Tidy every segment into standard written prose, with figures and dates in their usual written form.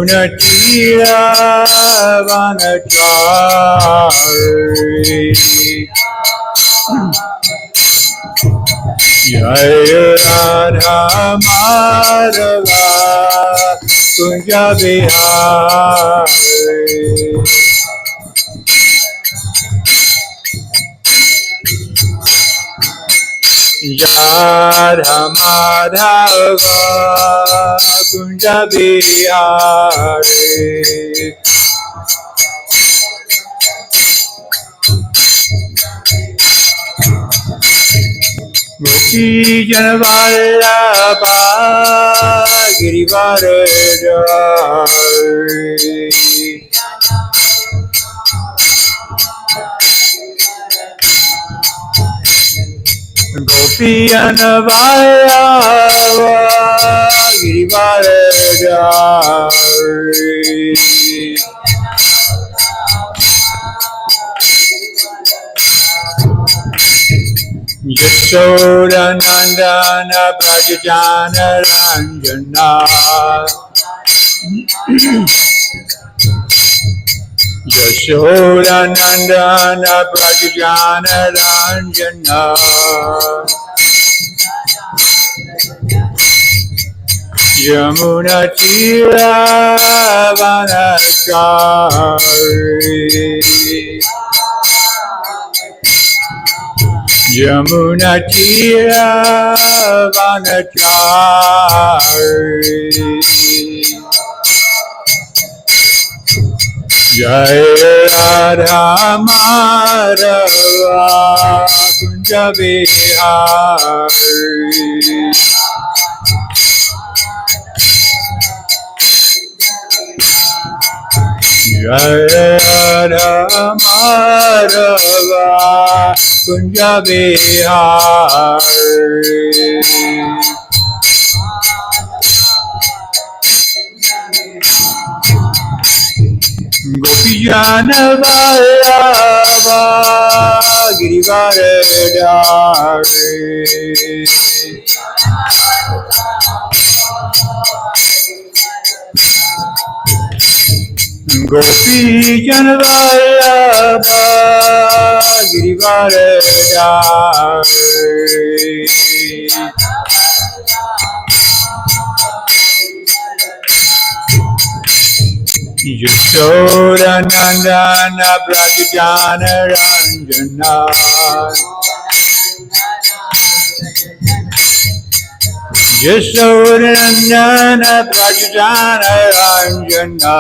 Yamuna Tira Vanachari Jaya Radha Madhava Kunja Bihari Radha Madhava Kunja Bihari Gopi Janavallabha Girivaradari Gopi Janavallabha Girivaradari Yashoda Nandana Brajajana Ranjana Yashoda Nandana Brajajana Ranjana Yamuna Tira Vanachari Yamuna Tira Vanachari Jaya Radha Madhava Kunja Bihari Jaya Radha Madhava Kunja Bihari Gopijana Vallabha Girivaradari Gopijana Vallabha Girivaradari Yashoda Nandana Brajajana Ranjana Yashoda Nandana Brajajana Ranjana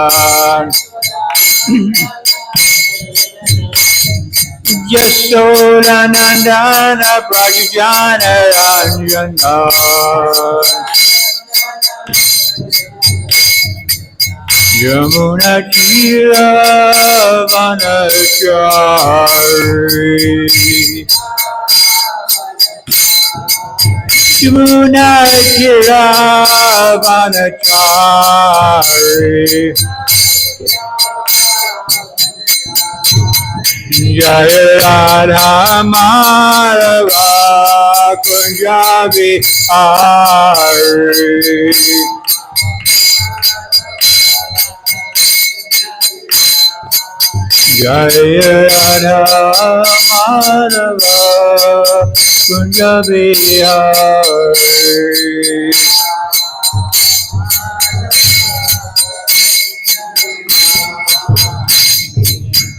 Yashoda Nandana Brajajana Ranjana Yamuna Tira Vanachari Yamuna Tira Vanachari Jaya Radha Madhava Kunja Bihari Jaya Radha Madhava Kunja Bihari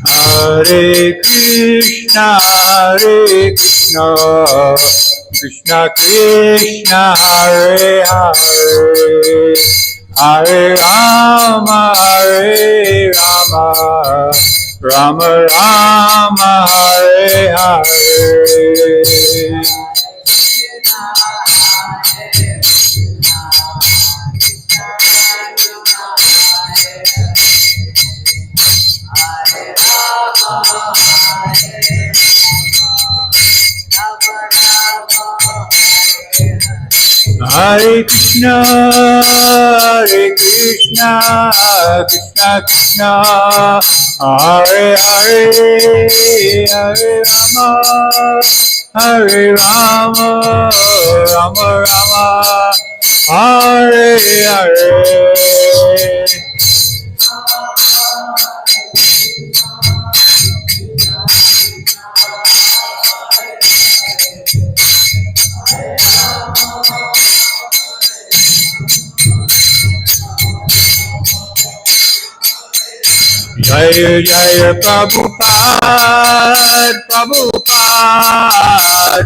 Hare Krishna Krishna Krishna Hare Hare Hare Rama Rama Rama Hare Hare Hare Krishna Krishna Krishna Hare Hare Hare Rama Rama Rama Hare Hare Jaya Jaya Prabhupada, Prabhupada,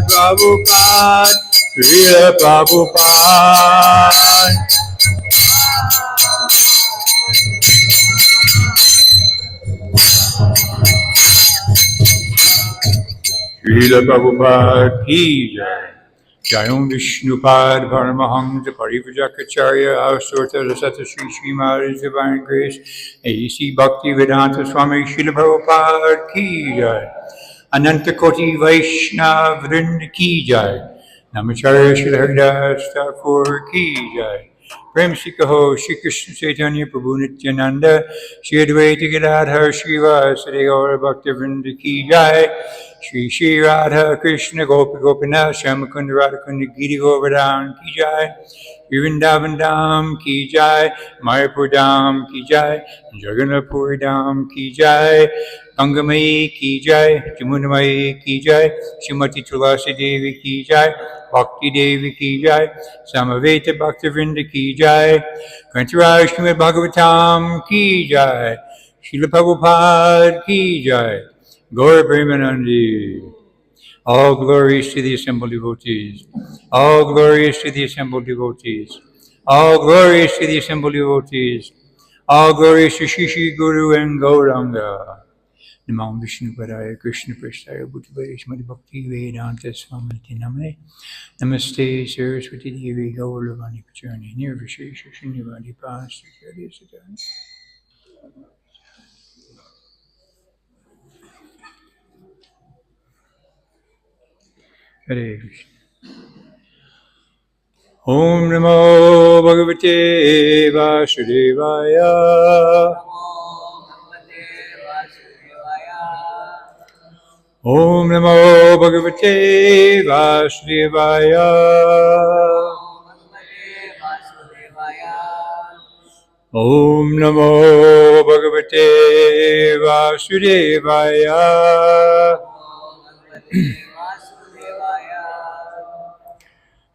Prabhupada, Srila Prabhupada. Srila Prabhupada ki jai. Jayam Vishnupad Paramahamsa Parivajakacharya Avasurta Rasata Sri Srimad Divine Grace A.C. Bhakti Vedanta Swami Srila Prabhupada ki jai. Ananta Koti Vaishnav Vrind ki jai. Namacharya Srila Haridas Thakur ki jai. Prem Sikaho Shri Krishna Chaitanya Prabhu Nityananda Shri Advaita Gadadhar Shiva Sri Gaura Bhakta Vrinda ki jai. Shri Shri Radha Krishna Gopi Gopinath Shamakunda Radhakunda Giri Govardhan ki jai. Vrindavan Dham ki jai. Mayapur Dham ki jai. Jagannath Puri Dham ki jai. Gangamayi ki jai. Jamunamayi ki jai. Srimati Tulasi Devi ki jai. Bhakti Devi ki jai. Samaveta Bhaktivinoda ki jai. Grantaraj Srimad Bhagavatam ki jai. Srila Prabhupada ki jai. Gaura Premanandi. All glories to the assembled devotees. All glories to the assembled devotees. All glories to the assembled devotees. All glories to Shishi Guru and Gauranga. Namam Vishnu Padaya Krishna Prasthaya Bhutavaya Srimad Bhakti Vedanta Swami Namane. Namaste Saraswati Devi Gauravani Pachani Nirvishesha Shunyavadi Pasta Karya Satani. Hare Krishna. Om Namo Bhagavate Vasudevaya. Om Namo Bhagavate Vasudevaya. Om Namo Bhagavate Vasudevaya.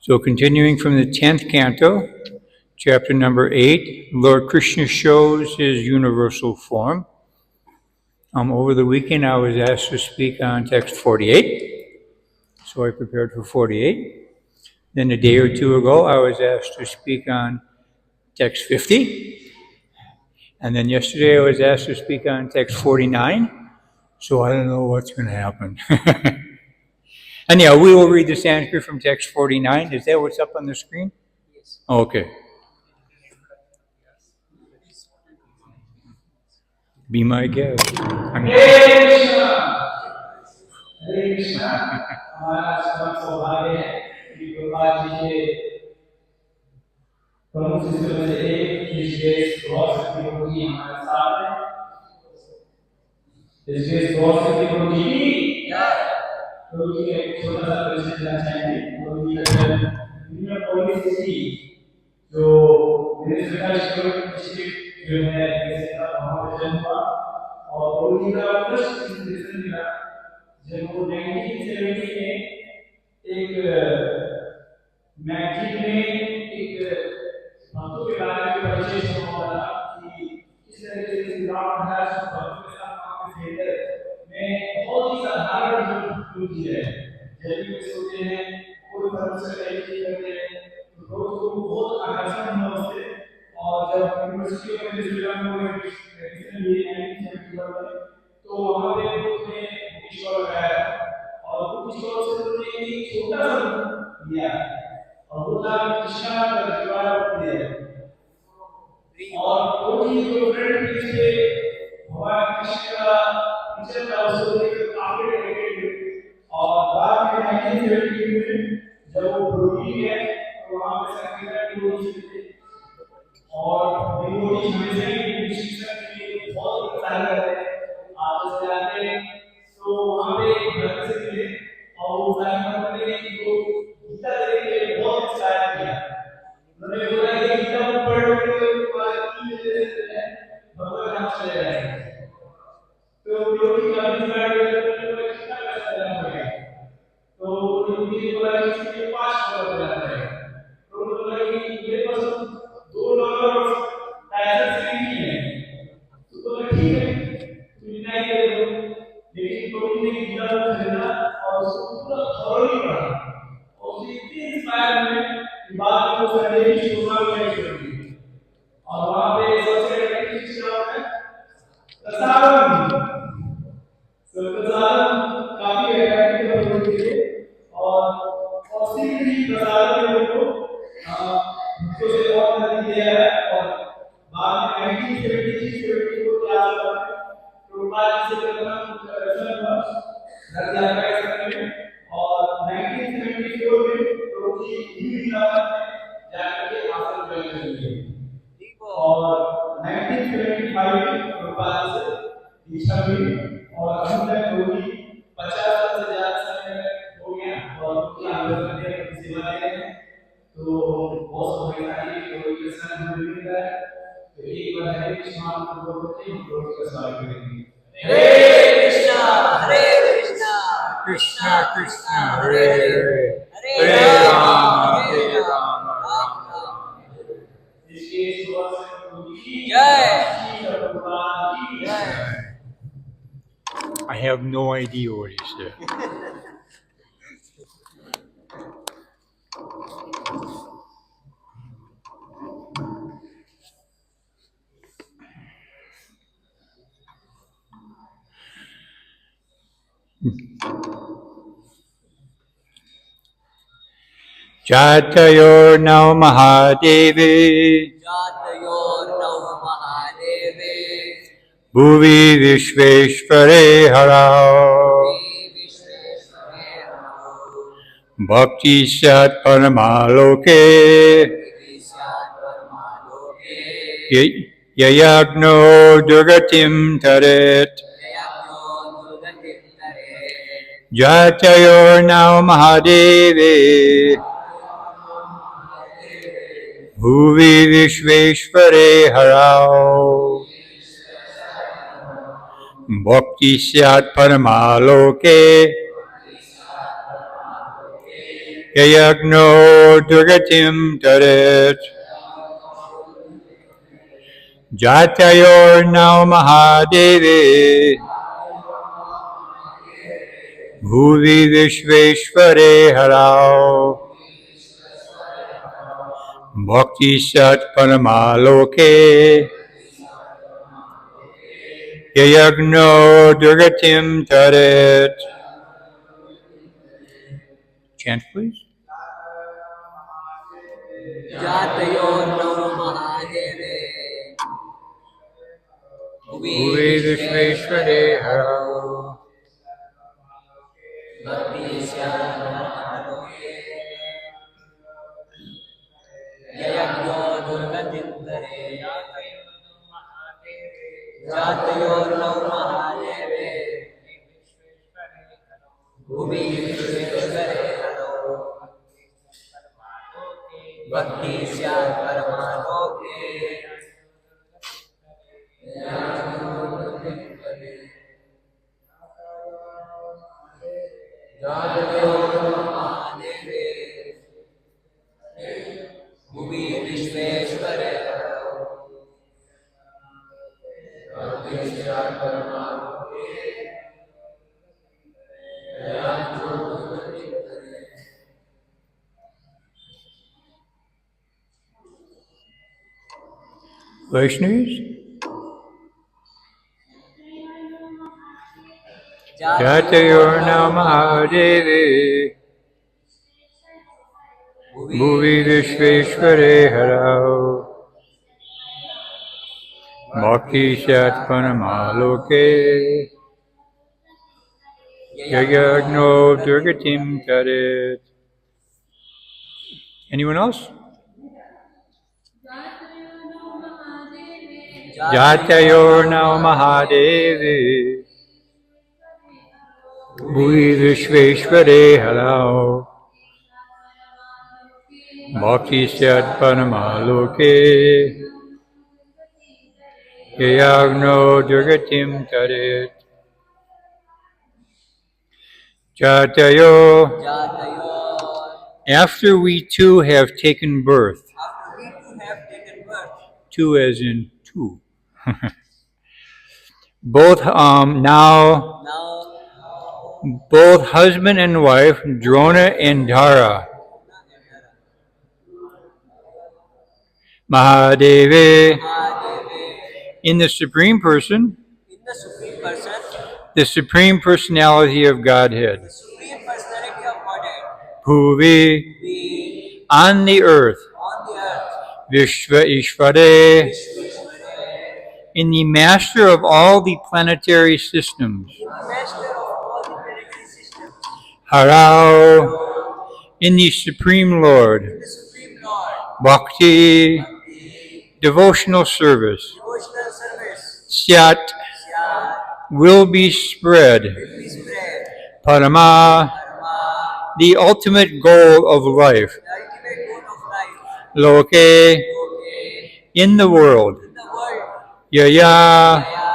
So continuing from the 10th canto, chapter number 8, Lord Krishna shows his universal form. Over the weekend I was asked to speak on text 48, so I prepared for 48. Then a day or two ago I was asked to speak on text 50. And then yesterday I was asked to speak on text 49, so I don't know what's going to happen. Anyhow, we will read the Sanskrit from text 49. Is that what's up on the screen? Yes. Okay. Be my guest. Hare Krishna. Hare Krishna. हमारा सब सौभाग्य है कि प्रभुपाद जी के प्रमुख शिष्यों में से एक ऋषिकेश गौर शक्ति प्रभु जी हमारे साथ हैं। ऋषिकेश गौर शक्ति प्रभु जी की प्रभु जी एक छोटा सा परिचय देना चाहेंगे। प्रभु जी का जन्म 1960 जो मेरे सरकार डिस्ट्रिक्ट जो है वहाँ पर जन्म हुआ और प्रभु जी का फर्स्ट इंस्पिरेशन मिला जब वो 1970 में एक मैगजीन में एक भक्तों के बारे में परिचय सुना हुआ था कि किस तरीके से विराट महाराज भक्तों के साथ काम करते थे। मैं बहुत ही साधारण जो चीज है जब भी सोचते हैं कोई धर्म से रिलेटेड करते हैं तो लोगों को बहुत आकर्षण हुआ उससे। और जब यूनिवर्सिटी में श्रीलंका में रिसेंटली 1971 में तो वहाँ पे उसने ईश्वर लगाया और ईश्वर से उन्होंने एक छोटा सा दिया और वो था कृष्णा का दरबार दिया और वो ही जो फ्रेंड से भगवान कृष्ण का टीचर था उसको लेकर काफी डेडिकेटेड और बाद में 1972 में जब वो प्रोटी है तो वहाँ पे संकीर्तन की होती थी और डिवोटी हमेशा ही शिक्षक के लिए बहुत प्रोत्साहन करते हैं। आप जैसे जानते हैं तो वहाँ पे एक भक्त से मिले और वो सारी भक्त ने इनको गीता देने के लिए बहुत इंस्पायर किया। उन्होंने बोला कि गीता को पढ़ लोगे तो तुम्हारे 3 महीने से भगवान राम चले जाएंगे। तो डिवोटी का इंस्पायर हुए तो उन्होंने कितना पैसा देना पड़ेगा तो डिवोटी ने बोला कि इसके लिए $5 देना पड़ेगा। तो उन्होंने बोला कि मेरे पास $2 पैसा से नहीं है तो बोला ठीक है तो प्रसाद काफी अट्रैक्टिव है लोगों के लिए और शीघ्र ही प्रसाद ने लोगों को से और नजदीक दिया है और बाद में 1973-74 के आसपास प्रभुपाद जी से प्रथम दर्शन हुआ रथ यात्रा के समय में और 1974 में प्रभु जी वृंदावन में जाकर के आश्रम ज्वाइन कर लिए और 1975 में प्रभुपाद से दीक्षा हुई और अभी तक रोगी 50 साल से ज्यादा समय हो गया और उनकी आंदोलन में अपनी सेवा दे रहे हैं तो बहुत सौभाग्यशाली रोगी के साथ जुड़ मिल रहा है तो एक बार हरे कृष्णा प्रभु के रोगी का स्वागत करेंगे हरे कृष्णा कृष्णा कृष्णा हरे हरे हरे राम राम राम इसके सुबह की जय प्रभुपाद की जय I have no idea what he said. Jatayor now Mahadevi Bhuvi Vishveshware Harao Bhakti Sat Paramaloke Yayagno Durgatim Taret Jatayor now Mahadevi Bhuvi Vishveshware Harao Bhakti Syat Paramaloke Yayagno Durgatim Taret Jatayor now Mahadevi Bhuvi Vishveshware Harao Bhakti Sat Paramaloke Yayagno Durgatim Taret. Chant please. Bhuvi Vishveshware Harao Vaishnavis? Jatayorna Mahadevi Bhuvi Vishveshware Harao Bhakti Sat Paramaloke Yayagno Durgatim Taret. Anyone else? Jatayorna Mahadevi Bhuvi Vishveshware Harao Bhakti Sat Paramaloke Yayagno Durgatim Taret. Jatayo. After we two have taken birth. Two as in two. Both now both husband and wife, Drona and Dara, Mahadevi, in the Supreme Person, the Supreme Person, the Supreme Personality of Godhead, the Supreme Personality of Godhead, Bhuvi, being on the earth, on the earth, Vishva Ishvare, Vishweshwara, in the master of all the planetary systems, in the master of all the planetary systems, Harau, in the Supreme Lord, the Supreme Lord, Bhakti, Bhakti, devotional service, devotional service, Syat, Syat, will be spread, will be spread, Parama, Dharma, the ultimate goal of life, the ultimate goal of life, Loke, okay, in the world, in the world, Yaya, Maya,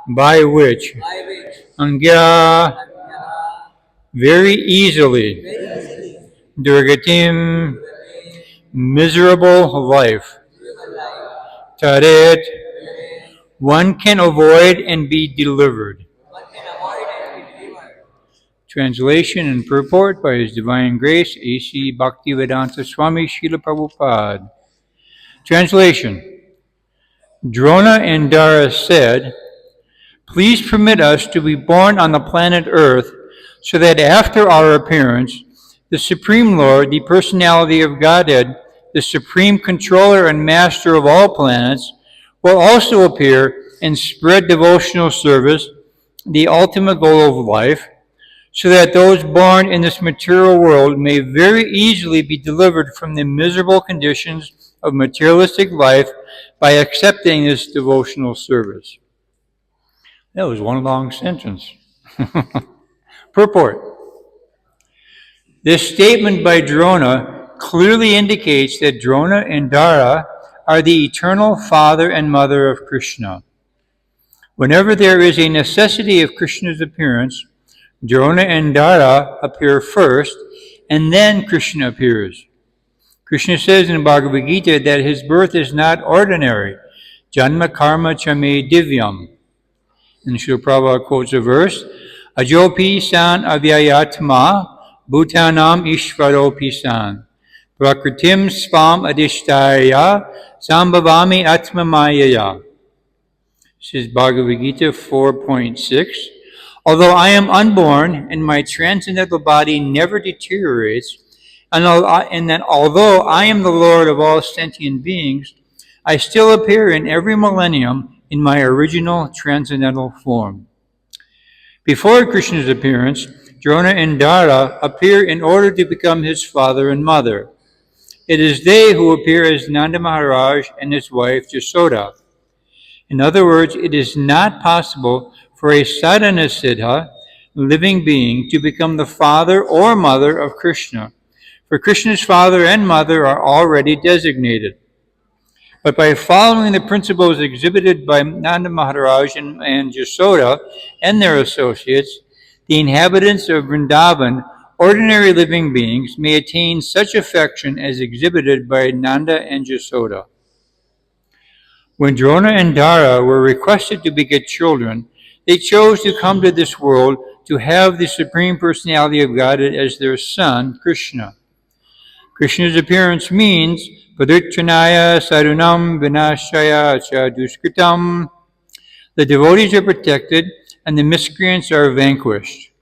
by which, by which, Angya, Anya, very easily, very easily, Durgatim, the miserable life, human life, Taret, wherein one can avoid and be delivered. one can avoid and be delivered. Translation and purport by His Divine Grace, A.C. Bhaktivedanta Swami Srila Prabhupada. Translation. Drona and Dara said, "Please permit us to be born on the planet Earth so that after our appearance, the Supreme Lord, the Personality of Godhead, the Supreme Controller and Master of all planets, will also appear and spread devotional service, the ultimate goal of life, so that those born in this material world may very easily be delivered from the miserable conditions of materialistic life by accepting this devotional service." That was one long sentence. Purport. This statement by Drona clearly indicates that Drona and Dara are the eternal father and mother of Krishna. Whenever there is a necessity of Krishna's appearance, Drona and Dara appear first, and then Krishna appears. Krishna says in Bhagavad Gita that his birth is not ordinary. Janma karma chame divyam. And Srila Prabhupada quotes a verse, Ajopi san avyayatma bhutanam ishvaropi san prakritim svam adishtaya sambhavami atmamayaya. This is Bhagavad Gita 4.6. Although I am unborn and my transcendental body never deteriorates, and that although I am the Lord of all sentient beings, I still appear in every millennium in my original transcendental form. Before Krishna's appearance, Drona and Dara appear in order to become his father and mother. It is they who appear as Nanda Maharaj and his wife Jasoda. In other words, it is not possible for a sadhana siddha, living being, to become the father or mother of Krishna, for Krishna's father and mother are already designated. But by following the principles exhibited by Nanda Maharaj and Jasoda and their associates, the inhabitants of Vrindavan, ordinary living beings, may attain such affection as exhibited by Nanda and Jasoda. When Drona and Dara were requested to beget children, they chose to come to this world to have the Supreme Personality of Godhead as their son, Krishna. Krishna's appearance means Padritranaya Sarunam Vinashaya Cha Duskritam. The devotees are protected and the miscreants are vanquished.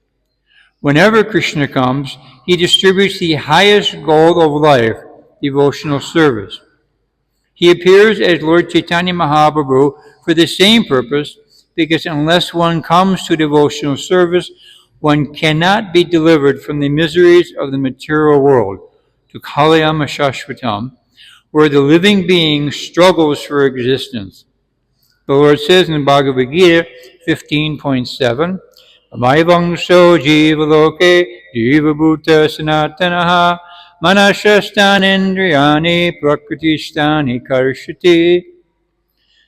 Whenever Krishna comes, he distributes the highest goal of life, devotional service. He appears as Lord Chaitanya Mahaprabhu for the same purpose, because unless one comes to devotional service, one cannot be delivered from the miseries of the material world, to Kalyama Shashvatam, where the living being struggles for existence. The Lord says in Bhagavad Gita 15.7, Maivangso jiva loke jiva bhuta sanatanaha manashastanendriyani prakritishtani karshati.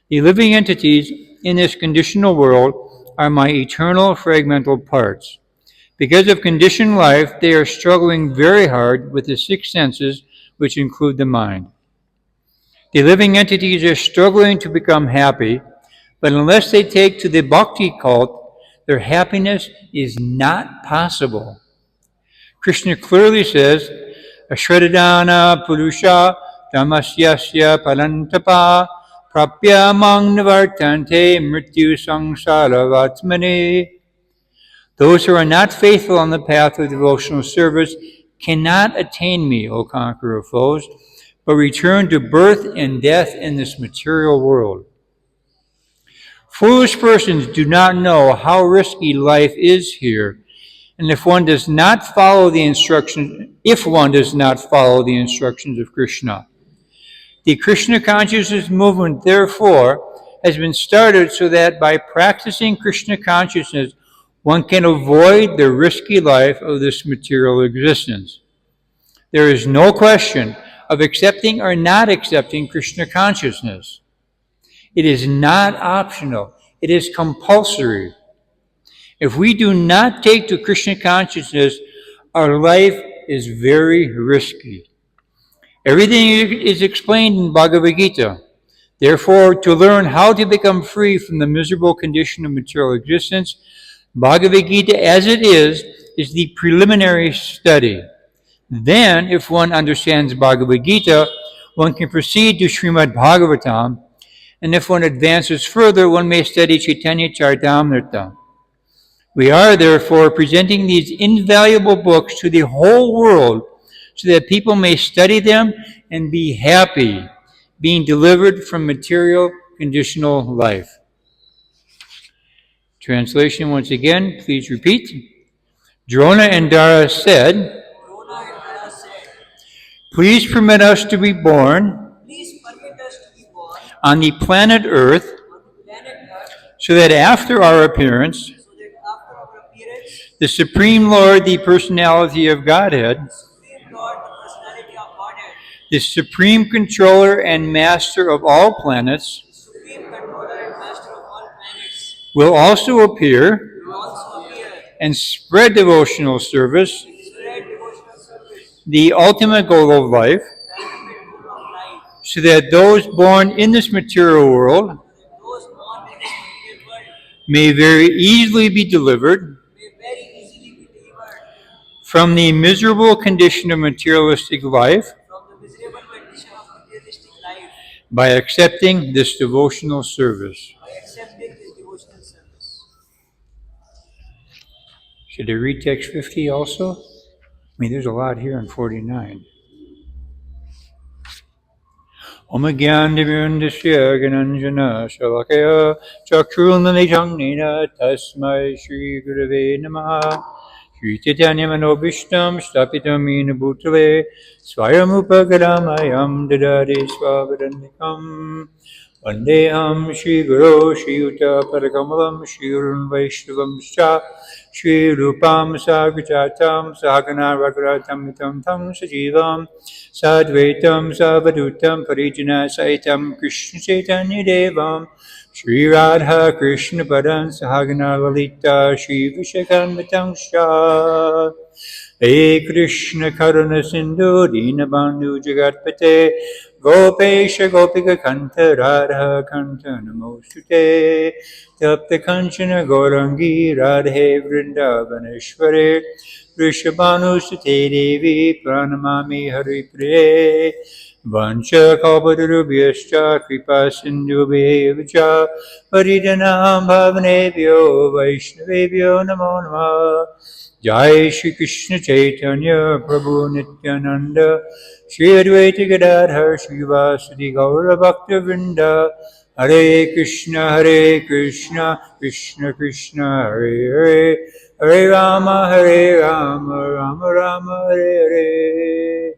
The living entities in this conditional world are my eternal fragmental parts. Because of conditioned life, they are struggling very hard with the six senses, which include the mind. The living entities are struggling to become happy, but unless they take to the Bhakti cult, their happiness is not possible. Krishna clearly says, Ashradadana Purusha Damasyasya Palantapa prapyamang nivartante mrityu sangsara vatmane. Those who are not faithful on the path of devotional service cannot attain me, O conqueror of foes, but return to birth and death in this material world. Foolish persons do not know how risky life is here, and if one does not follow the instructions of Krishna. The Krishna consciousness movement, therefore, has been started so that by practicing Krishna consciousness, one can avoid the risky life of this material existence. There is no question of accepting or not accepting Krishna consciousness. It is not optional. It is compulsory. If we do not take to Krishna consciousness, our life is very risky. Everything is explained in Bhagavad Gita. Therefore, to learn how to become free from the miserable condition of material existence, Bhagavad Gita as it is the preliminary study. Then, if one understands Bhagavad Gita, one can proceed to Srimad Bhagavatam, and if one advances further, one may study Chaitanya Charitamrita. We are, therefore, presenting these invaluable books to the whole world so that people may study them and be happy, being delivered from material conditional life. Translation once again, please repeat. Drona and Dara said, Drona and Dara said, please permit us to be born please permit us to be born on the planet Earth on the planet Earth so that after our appearance, so that after our appearance, the Supreme Lord, the Personality of Godhead, Supreme Lord, the Personality of Godhead, the Supreme Controller and Master of all planets, the Supreme Controller and Master of all planets, will also appear will also appear and spread devotional service, spread devotional service, the ultimate goal of life, the ultimate goal of life, so that those born in this material world so that those born in this material world may very easily be delivered may very easily be delivered from the miserable condition of materialistic life from the miserable condition of materialistic life by accepting this devotional service. by accepting this devotional service. Should I read text 50 also? I mean, there's a lot here in 49. Om Gyandivyundasya Gananjana Shalakaya Chakrulnanijangnina Tasmai Shri Gurave Namaha Shri Chaitanya Manobhishtam Stapitam Ina Bhutale Swayamupagaramayam Dadadi Swavadandikam Vandeham Shri Guru Shri Yuta Parakamalam Shri Gurun Vaishnavam Scha Shri Rupam Sagrajatam Sahagana Ragaratam Mitam Tam Sajivam Sadvaitam Savadutam Parijana Saitam Krishna Chaitanya Devam Shri Radha Krishna Padan Sahagana Lalita Shri Vishakam Sha Hey Krishna Karuna Sindhu Dinabandhu Jagatpate Gopesha Gopika Kanta Radha Kanta Namostute Tapta Kanchana Gaurangi Radhe Vrindavaneshware Rishabhanu Sute Devi Pranamami Haripriye Vancha Kalpatarubhyascha Kripa Sindhubhyevacha Paridanam Bhavanebhyo Vaishnavebhyo Namo Namah Jai Shri Krishna Chaitanya Prabhu Nityananda Shri Advaita Gadadhar Srivasadi Gaura Bhakta Vrinda Hare Krishna Krishna Krishna Hare Hare Hare Rama Rama Rama Hare Hare.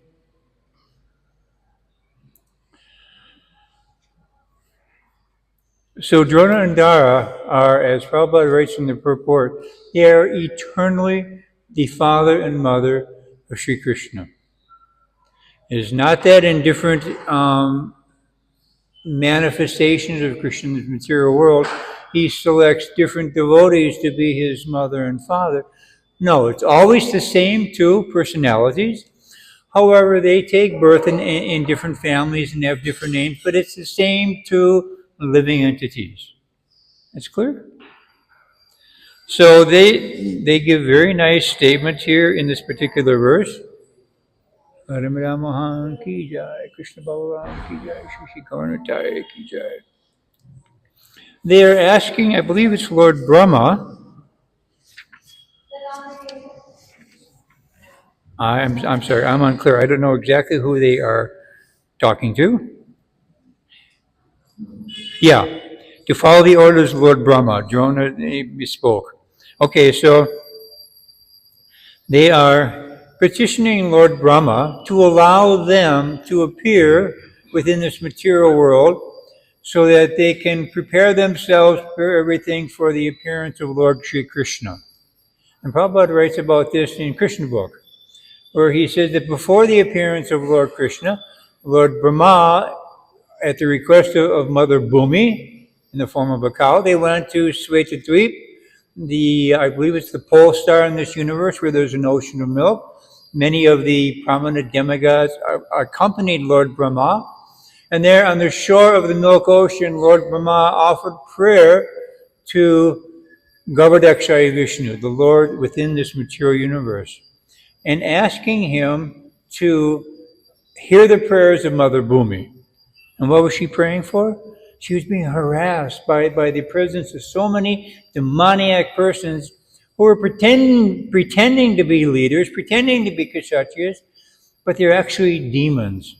So Drona and Dara are, as Prabhupada writes in the purport, they are eternally the father and mother of Sri Krishna. It is not that in different manifestations of Krishna in the material world, he selects different devotees to be his mother and father. No, it's always the same two personalities. However, they take birth in different families and have different names, but it's the same two living entities. That's clear? So they give very nice statements here in this particular verse. Radha Mohan ki jai, Krishna Balaram ki jai, Shri Shri Gaura ki jai. They are asking, I believe it's Lord Brahma. I'm sorry, I'm unclear. I don't know exactly who they are talking to. Yeah, to follow the orders of Lord Brahma. Drona spoke. Okay, so they are petitioning Lord Brahma to allow them to appear within this material world so that they can prepare themselves for everything for the appearance of Lord Sri Krishna. And Prabhupada writes about this in Krishna book, where he says that before the appearance of Lord Krishna, Lord Brahma, at the request of Mother Bhumi, in the form of a cow, they went to Svetadweep, I believe it's the pole star in this universe where there's an ocean of milk. Many of the prominent demigods accompanied Lord Brahma. And there on the shore of the milk ocean, Lord Brahma offered prayer to Gaura Vishnu, the Lord within this material universe, and asking him to hear the prayers of Mother Bhumi. And what was she praying for? She was being harassed by the presence of so many demoniac persons who were pretending to be leaders, pretending to be Kshatriyas, but they're actually demons.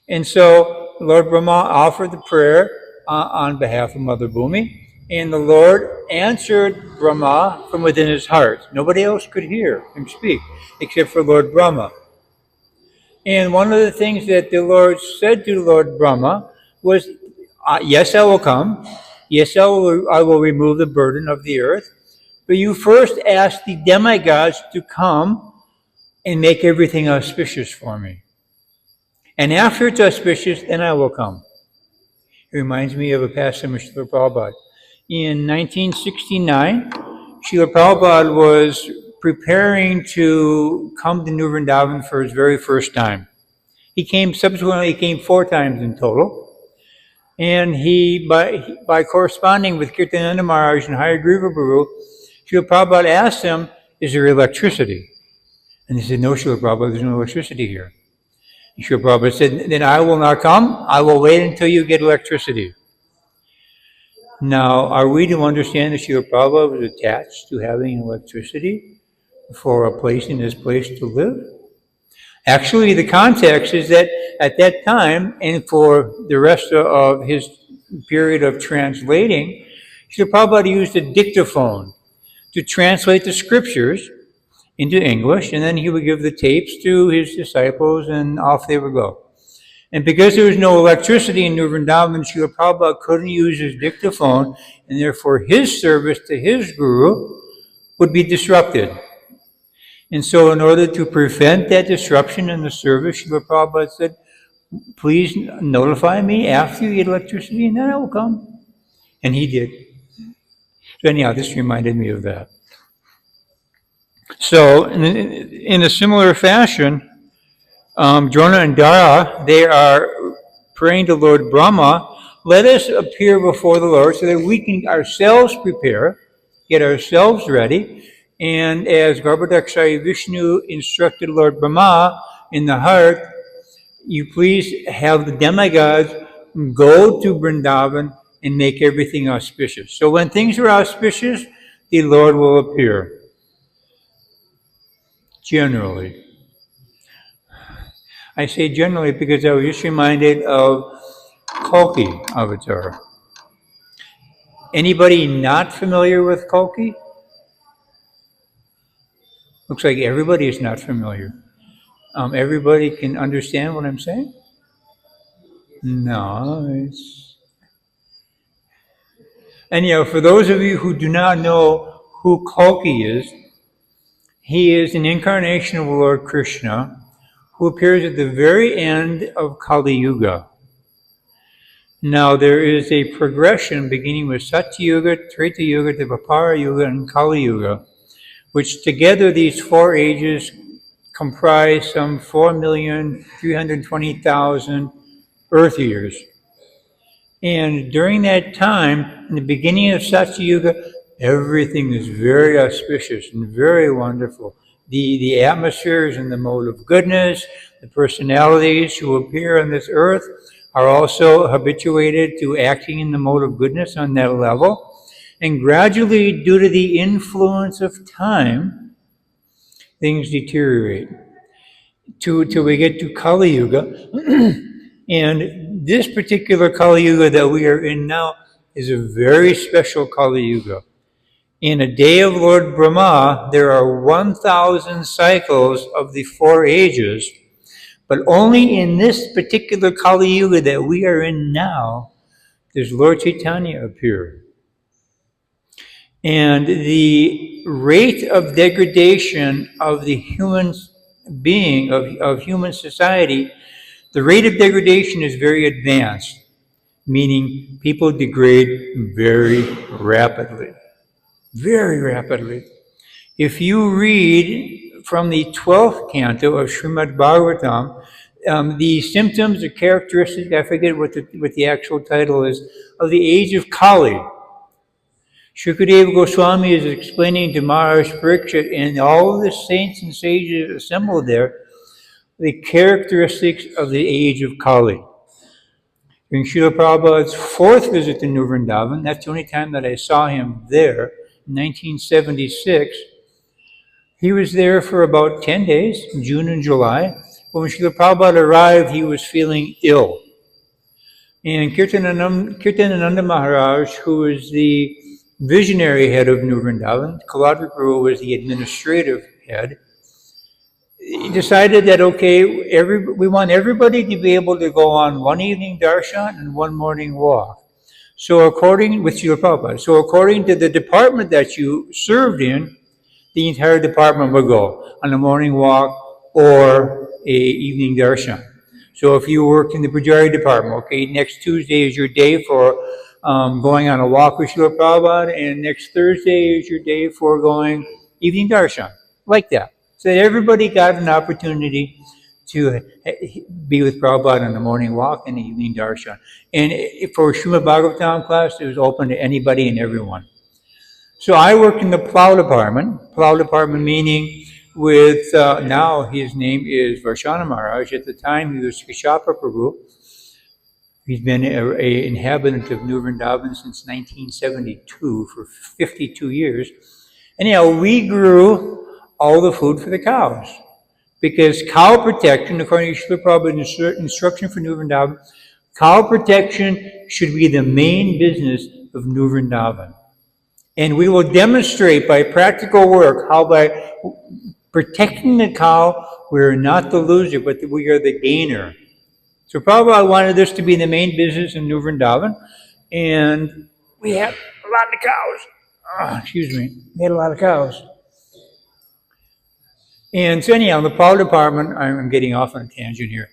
And so Lord Brahma offered the prayer on behalf of Mother Bhumi, and the Lord answered Brahma from within his heart. Nobody else could hear him speak except for Lord Brahma. And one of the things that the Lord said to Lord Brahma was, yes, I will come. Yes, I will remove the burden of the earth. But you first ask the demigods to come and make everything auspicious for me. And after it's auspicious, then I will come. It reminds me of a passage of Srila Prabhupada. In 1969, Srila Prabhupada was preparing to come to New Vrindavan for his very first time. Subsequently, he came 4 times in total. And he, by corresponding with Kirtans Maharaj and Hayagriva Prabhu, Srila Prabhupada asked him, is there electricity? And he said, no, Srila Prabhupada, there's no electricity here. And Srila Prabhupada said, then I will not come. I will wait until you get electricity. Now, are we to understand that Srila Prabhupada was attached to having electricity for a place in this place to live? Actually, the context is that at that time, and for the rest of his period of translating, Srila Prabhupada used a dictaphone to translate the scriptures into English, and then he would give the tapes to his disciples, and off they would go. And because there was no electricity in New Vrindavan, Srila Prabhupada couldn't use his dictaphone, and therefore his service to his guru would be disrupted. And so in order to prevent that disruption in the service, Srila Prabhupada said, please notify me after you get electricity, and then I will come. And he did. So anyhow, this reminded me of that. So in a similar fashion, Drona and Dara, they are praying to Lord Brahma, let us appear before the Lord so that we can ourselves prepare, get ourselves ready. And as Gaura Vishnu instructed Lord Brahma in the heart, you please have the demigods go to Vrindavan and make everything auspicious. So when things are auspicious, the Lord will appear. Generally. I say generally because I was just reminded of Kalki Avatar. Anybody not familiar with Kalki? Looks like everybody is not familiar. Everybody can understand what I'm saying? No. Anyhow, for those of you who do not know who Kalki is, he is an incarnation of Lord Krishna who appears at the very end of Kali Yuga. Now, there is a progression beginning with Satya Yuga, Treta Yuga, Dvapara Yuga, and Kali Yuga, which together these 4 ages comprise some 4,320,000 Earth years. And during that time, in the beginning of Satya Yuga, everything is very auspicious and very wonderful. the atmospheres in the mode of goodness. The personalities who appear on this earth are also habituated to acting in the mode of goodness on that level. And gradually, due to the influence of time, things deteriorate till we get to Kali Yuga. And this particular Kali Yuga that we are in now is a very special Kali Yuga. In a day of Lord Brahma, there are 1,000 cycles of the 4 ages, but only in this particular Kali Yuga that we are in now does Lord Chaitanya appear. And the rate of degradation of the human being, of human society, the rate of degradation is very advanced, meaning people degrade very rapidly. Very rapidly. If you read from the 12th canto of Srimad Bhagavatam, the symptoms or characteristics, I forget what the actual title is, of the age of Kali. Shukadeva Goswami is explaining to Maharaj Parikshit and all the saints and sages assembled there the characteristics of the age of Kali. During Srila Prabhupada's 4th visit to New Vrindavan, that's the only time that I saw him there, in 1976, he was there for about 10 days, June and July. When Srila Prabhupada arrived, he was feeling ill. And Kirtanananda Maharaj, who is the visionary head of New Vrindavan, Kaladri Prabhu was the administrative head, he decided that, okay, we want everybody to be able to go on one evening darshan and one morning walk. So according to the department that you served in, the entire department would go on a morning walk or a evening darshan. So if you worked in the Pujari department, okay, next Tuesday is your day for going on a walk with Srila Prabhupada, and next Thursday is your day for going evening darshan, like that. So that everybody got an opportunity to be with Prabhupada on the morning walk and the evening darshan. And for Srimad Bhagavatam class, it was open to anybody and everyone. So I worked in the plow department meaning with, now his name is Varshana Maharaj. At the time he was Kashapa Prabhu. He's been an inhabitant of New Vrindavan since 1972 for 52 years. Anyhow, we grew all the food for the cows. Because cow protection, according to Srila Prabhupada's instruction for New Vrindavan, cow protection should be the main business of New Vrindavan. And we will demonstrate by practical work how by protecting the cow, we are not the loser, but we are the gainer. So Prabhupada wanted this to be the main business in New Vrindavan, and we had a lot of cows. We had a lot of cows. And so anyhow, in the plow department, I'm getting off on a tangent here.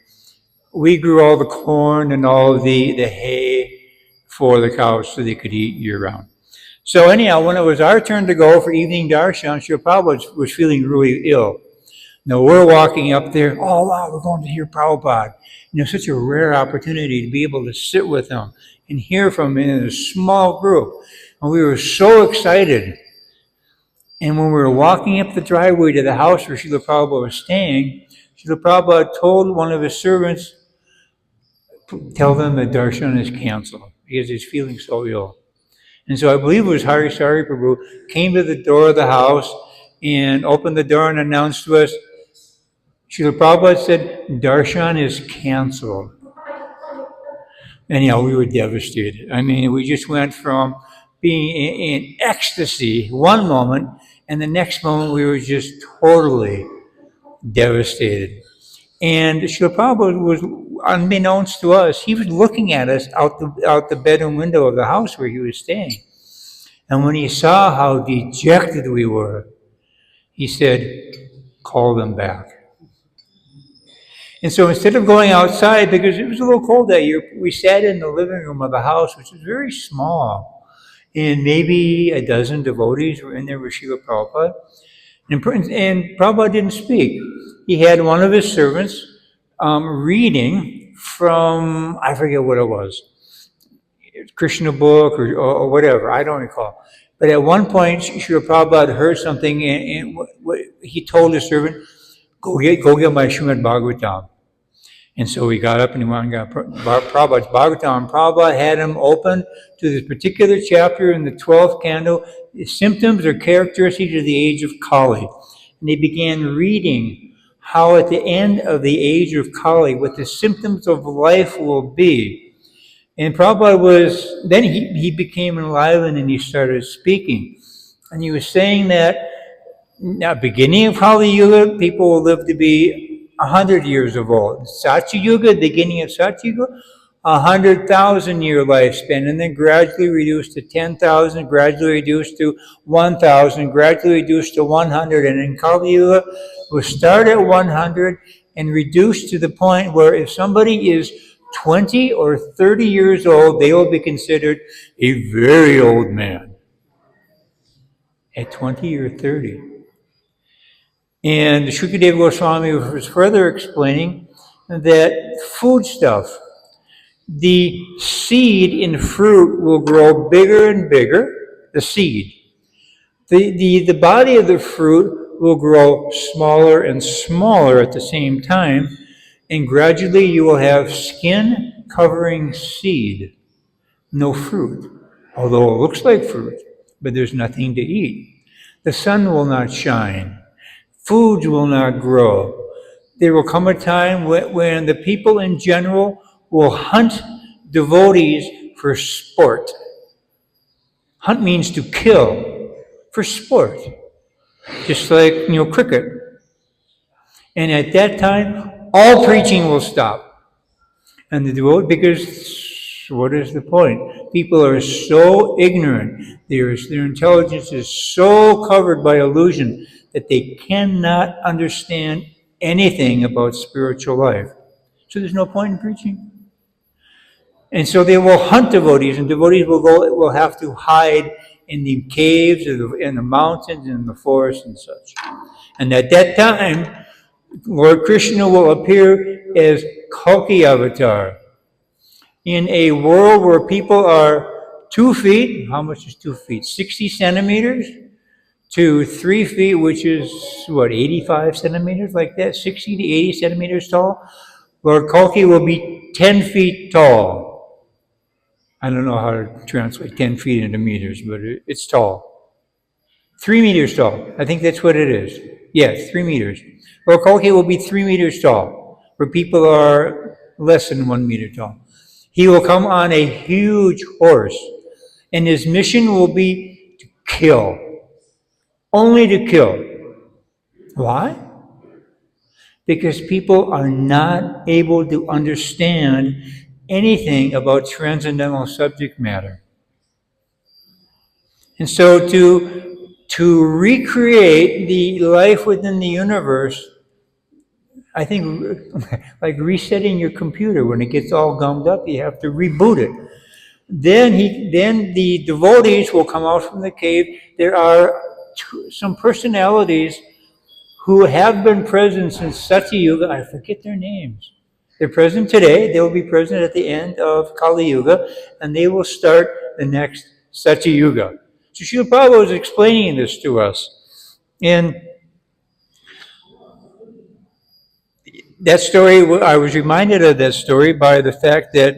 We grew all the corn and all the hay for the cows so they could eat year-round. So anyhow, when it was our turn to go for evening darshan, Srila Prabhupada was feeling really ill. Now we're walking up there, oh wow, we're going to hear Prabhupada. Such a rare opportunity to be able to sit with him and hear from him in a small group. And we were so excited. And when we were walking up the driveway to the house where Srila Prabhupada was staying, Srila Prabhupada told one of his servants, tell them that darshan is canceled because he's feeling so ill. And so I believe it was Hari Sari Prabhu came to the door of the house and opened the door and announced to us, Srila Prabhupada said, darshan is canceled. Anyhow, we were devastated. I mean, we just went from being in ecstasy one moment, and the next moment we were just totally devastated. And Srila Prabhupada was, unbeknownst to us, he was looking at us out the bedroom window of the house where he was staying. And when he saw how dejected we were, he said, call them back. And so instead of going outside, because it was a little cold that year, we sat in the living room of the house, which was very small. And maybe a dozen devotees were in there with Srila Prabhupada. And Prabhupada didn't speak. He had one of his servants reading from, I forget what it was, Krishna book or whatever, I don't recall. But at one point, Srila Prabhupada heard something, and he told his servant, go get my Srimad Bhagavatam. And so he got up and he went and got Prabhupada's Bhagavatam. And Prabhupada had him open to this particular chapter in the 12th canto, the symptoms or characteristics of the age of Kali. And they began reading how at the end of the age of Kali, what the symptoms of life will be. And Prabhupada then he became enlivened and he started speaking. And he was saying that now, beginning of Kali Yuga, people will live to be 100 years of old. Satya Yuga, beginning of Satya Yuga, 100,000-year lifespan, and then gradually reduced to 10,000, gradually reduced to 1,000, gradually reduced to 100, and in Kali Yuga, will start at 100 and reduce to the point where if somebody is 20 or 30 years old, they will be considered a very old man at 20 or 30. And Shukadeva Goswami was further explaining that foodstuff, the seed in fruit will grow bigger and bigger, the seed. The body of the fruit will grow smaller and smaller at the same time, and gradually you will have skin covering seed, no fruit, although it looks like fruit, but there's nothing to eat. The sun will not shine. Foods will not grow. There will come a time when the people in general will hunt devotees for sport. Hunt means to kill for sport, just like, cricket. And at that time, all preaching will stop. And the devotee, because what is the point? People are so ignorant. Their intelligence is so covered by illusion that they cannot understand anything about spiritual life. So there's no point in preaching. And so they will hunt devotees, and devotees will have to hide in the caves, in the mountains, in the forests and such. And at that time, Lord Krishna will appear as Kalki Avatar in a world where people are 2 feet. How much is 2 feet? 60 centimeters to 3 feet, which is 85 centimeters, like that, 60 to 80 centimeters tall. Lord Kalki will be 10 feet tall. I don't know how to translate 10 feet into meters, but it's tall. 3 meters tall. I think that's what it is. Yes, 3 meters. Lord Kalki will be 3 meters tall, where people are less than 1 meter tall. He will come on a huge horse, and his mission will be to kill. Only to kill. Why? Because people are not able to understand anything about transcendental subject matter. And so to recreate the life within the universe, I think like resetting your computer, when it gets all gummed up, you have to reboot it. Then the devotees will come out from the cave. There are some personalities who have been present since Satya Yuga. I forget their names. They're present today. They will be present at the end of Kali Yuga, and they will start the next Satya Yuga. So Srila Prabhupada was explaining this to us. And that story, I was reminded of that story by the fact that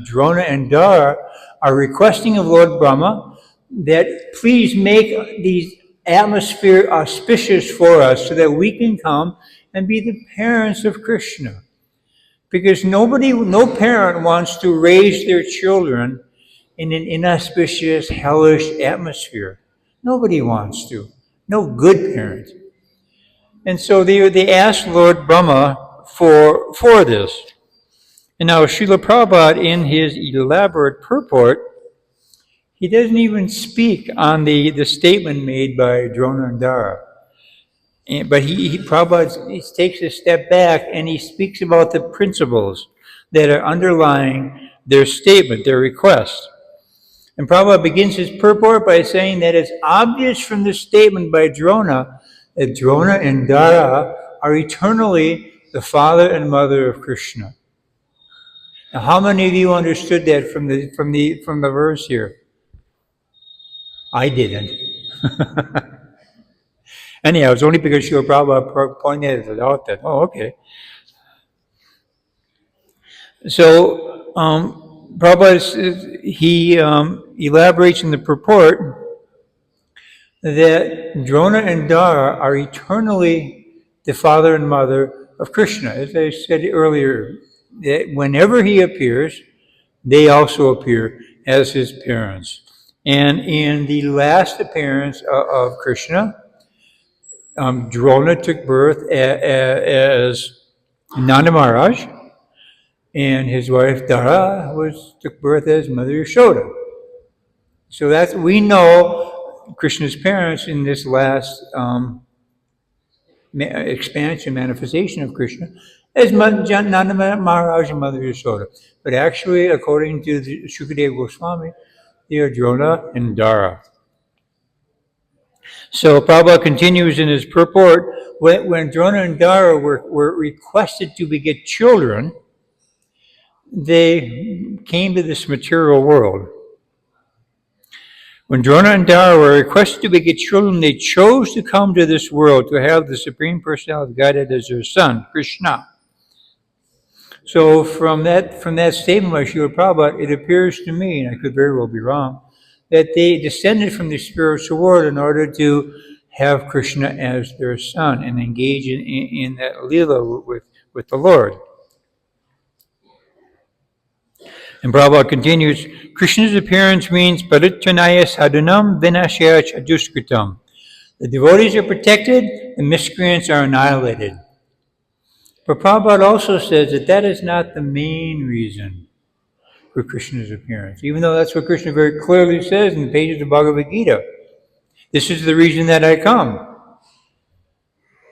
Drona and Dara are requesting of Lord Brahma that please make these atmosphere auspicious for us so that we can come and be the parents of Krishna. Because no parent wants to raise their children in an inauspicious, hellish atmosphere. Nobody wants to. No good parent. And so they asked Lord Brahma for this. And now Srila Prabhupada, in his elaborate purport, he doesn't even speak on the statement made by Drona and Dara. But Prabhupada takes a step back and he speaks about the principles that are underlying their statement, their request. And Prabhupada begins his purport by saying that it's obvious from the statement by Drona that Drona and Dara are eternally the father and mother of Krishna. Now, how many of you understood that from the verse here? I didn't. Anyhow, it's only because Srila Prabhupada pointed it out that, oh, okay. So, Prabhupada, he elaborates in the purport that Drona and Dara are eternally the father and mother of Krishna. As I said earlier, that whenever he appears, they also appear as his parents. And in the last appearance of Krishna, Drona took birth as Nanda Maharaj, and his wife Dara took birth as Mother Yashoda. So that's, we know Krishna's parents in this last expansion, manifestation of Krishna, as Nanda Maharaj and Mother Yashoda. But actually, according to the Shukadeva Goswami, they are Drona and Dara. So Prabhupada continues in his purport, when Drona and Dara were requested to beget children, they came to this material world. When Drona and Dara were requested to beget children, they chose to come to this world to have the Supreme Personality guided as their son, Krishna. So from that statement by Srila Prabhupada, it appears to me, and I could very well be wrong, that they descended from the spiritual world in order to have Krishna as their son and engage in that Leela with the Lord. And Prabhupada continues, Krishna's appearance means parityanaya sadhanam vinashaya chaduskritam. The devotees are protected, the miscreants are annihilated. But Prabhupada also says that is not the main reason for Krishna's appearance, even though that's what Krishna very clearly says in the pages of Bhagavad Gita. This is the reason that I come.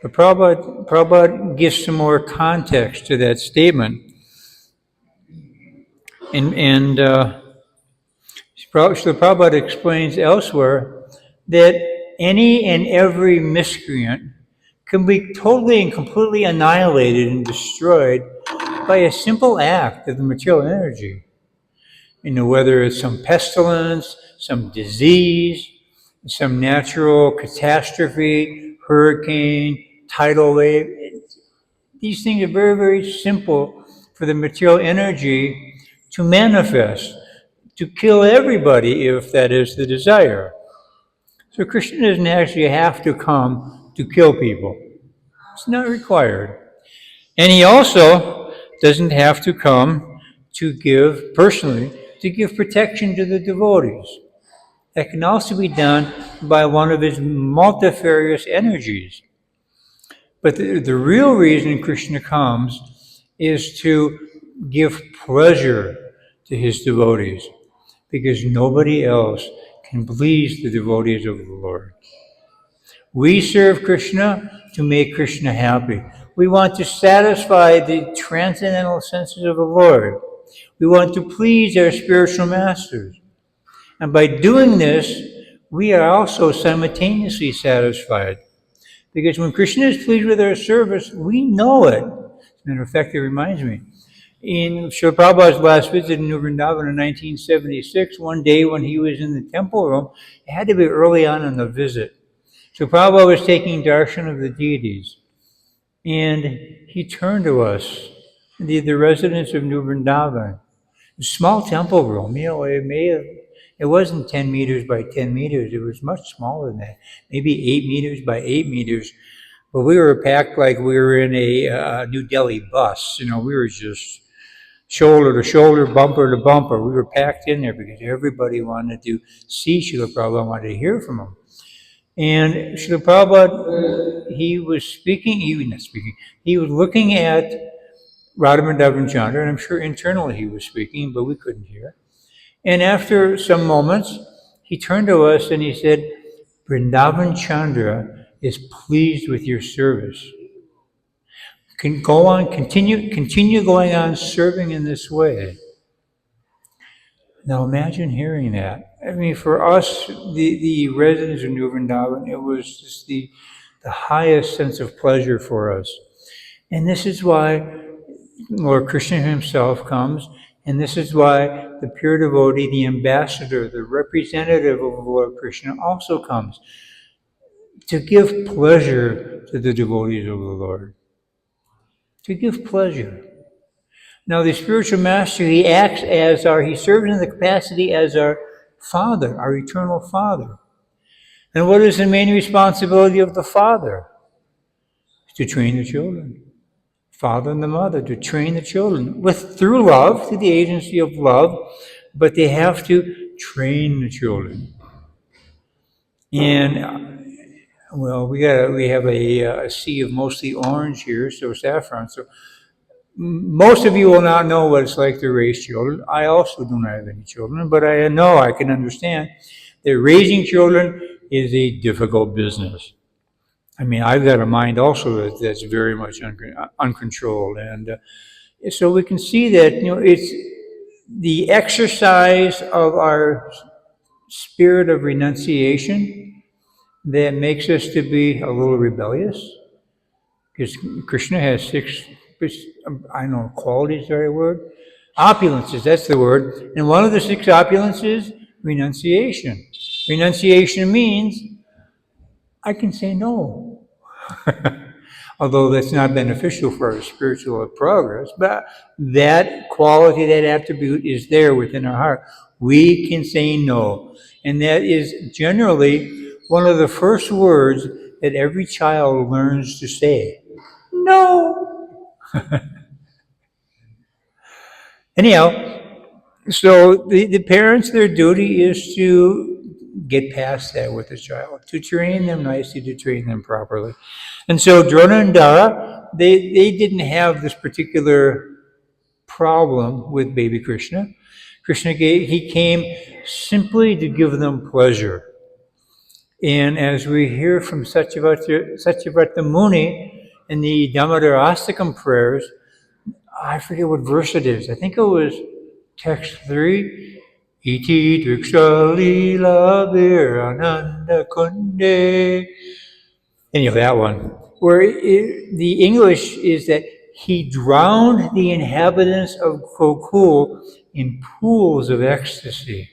But Prabhupada gives some more context to that statement. And Prabhupada explains elsewhere that any and every miscreant can be totally and completely annihilated and destroyed by a simple act of the material energy. Whether it's some pestilence, some disease, some natural catastrophe, hurricane, tidal wave. These things are very, very simple for the material energy to manifest, to kill everybody if that is the desire. So Krishna doesn't actually have to come to kill people. It's not required. And he also doesn't have to come to give protection to the devotees. That can also be done by one of his multifarious energies. But the real reason Krishna comes is to give pleasure to his devotees, because nobody else can please the devotees of the Lord. We serve Krishna to make Krishna happy. We want to satisfy the transcendental senses of the Lord. We want to please our spiritual masters. And by doing this, we are also simultaneously satisfied. Because when Krishna is pleased with our service, we know it. As a matter of fact, it reminds me. In Srila Prabhupada's last visit in New Vrindavan in 1976, one day when he was in the temple room, it had to be early on in the visit. So Prabhupada was taking darshan of the deities. And he turned to us, the residents of New Vrindavan. A small temple room, it wasn't 10 meters by 10 meters. It was much smaller than that, maybe 8 meters by 8 meters. But we were packed like we were in a New Delhi bus. We were just shoulder to shoulder, bumper to bumper. We were packed in there because everybody wanted to see Srila Prabhupada, wanted to hear from him. And Srila Prabhupada, he was looking at Radha Chandra, and I'm sure internally he was speaking, but we couldn't hear. And after some moments, he turned to us and he said, Vrindavan Chandra is pleased with your service. Continue going on serving in this way. Now imagine hearing that. For us, the residents of New Vrindavan, it was just the highest sense of pleasure for us. And this is why Lord Krishna himself comes, and this is why the pure devotee, the ambassador, the representative of Lord Krishna also comes to give pleasure to the devotees of the Lord. To give pleasure. Now, the spiritual master, he serves in the capacity as our Father, our eternal Father. And what is the main responsibility of the Father? To train the children. Father and the mother, to train the children through love, through the agency of love, but they have to train the children. And we have a sea of mostly orange here, so saffron. So most of you will not know what it's like to raise children. I also do not have any children, but I know, I can understand that raising children is a difficult business. I mean, I've got a mind also that's very much uncontrolled, and so we can see that it's the exercise of our spirit of renunciation that makes us to be a little rebellious. Because Krishna has 6, I don't know, qualities, is the right word? Opulences, that's the word. And one of the 6 opulences, renunciation. Renunciation means I can say no. Although that's not beneficial for our spiritual progress, but that quality, that attribute is there within our heart. We can say no. And that is generally one of the first words that every child learns to say. No. Anyhow, so the parents, their duty is to get past that with the child, to train them nicely, to train them properly. And so Drona and Dara, they didn't have this particular problem with baby Krishna. He came simply to give them pleasure. And as we hear from Satyavrata Muni in the Damodarastakam prayers, I forget what verse it is. I think it was text 3. Iti Driksha Lila Virananda Kunde. Anyhow, that one. Where the English is that he drowned the inhabitants of Gokul in pools of ecstasy.